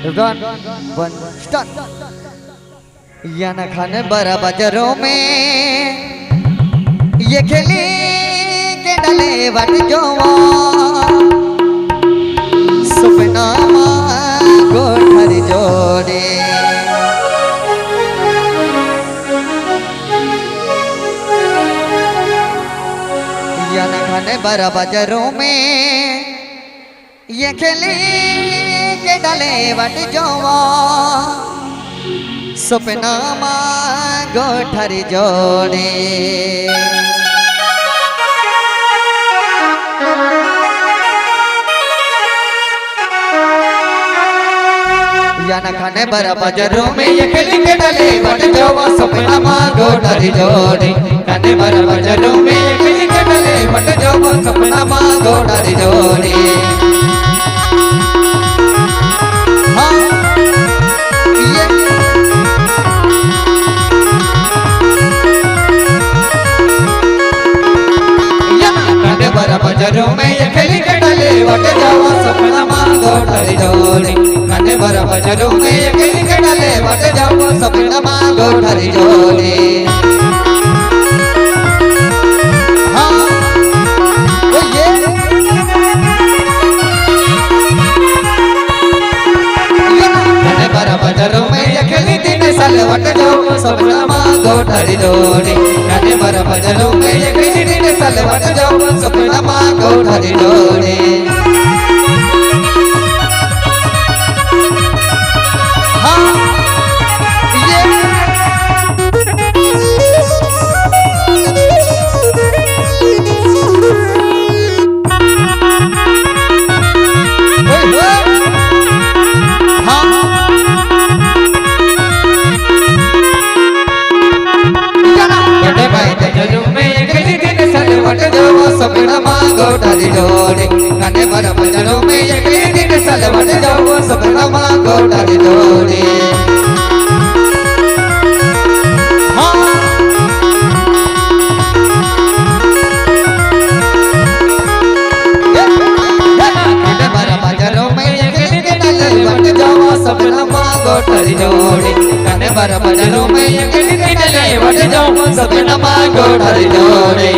Run, one, start. या न खाने बड़ा बाजारों में ये खेली के डले बट जोवा सपना गोठर जोड़े या न खाने बड़ा बाजारों में ये खेली के डले बट जोवा सपना गोठर जोड़े या न खाने बड़ा बाजारों में ये खेली के डले बट जोवा सपना गोठर जोड़े खाने बड़ा बाजारों में ये खेली के डले बट जोवा सपना गोठर जोड़े बाजारों में ये खेली के डले बट जावा सपना गोठर जोड़े खाने बड़ा बाजारों में ये खेली के डले बट जावा सपना गोठर जोड़े बाजारों में ये खेली 3 साल बट जाओ सपना गोठर जोड़े खाने बड़ा बाजारों में ये खेली 3 साल बट जाओ सपना गोठर जोड़े सपना गोठर जोड़े खाने बड़ा बाजारों में ये खेली 3 साल बट जाओ सपना गोठर जोड़े बाजारों में ये खेली 3 साल बट जाओ सपना गोठर जोड़े खाने बड़ा बाजारों में ये खेली 3 साल बट जाओ सपना गोठर जोड़े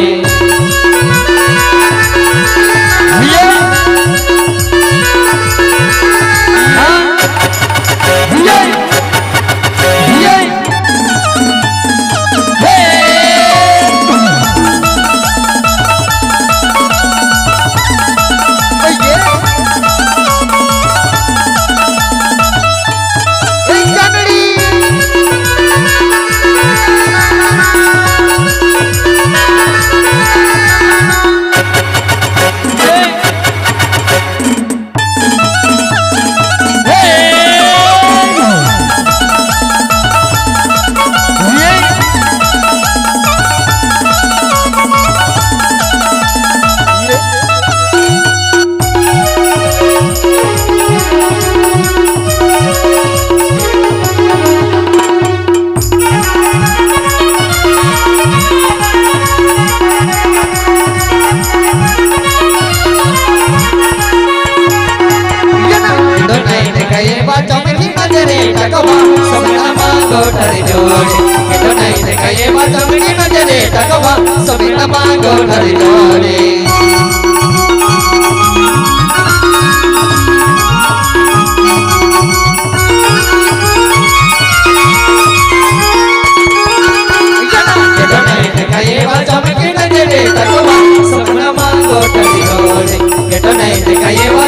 गोठर जोड़े तो नहीं देखा ये बात मेरी नजरे तकवा सपना गोठर जोड़े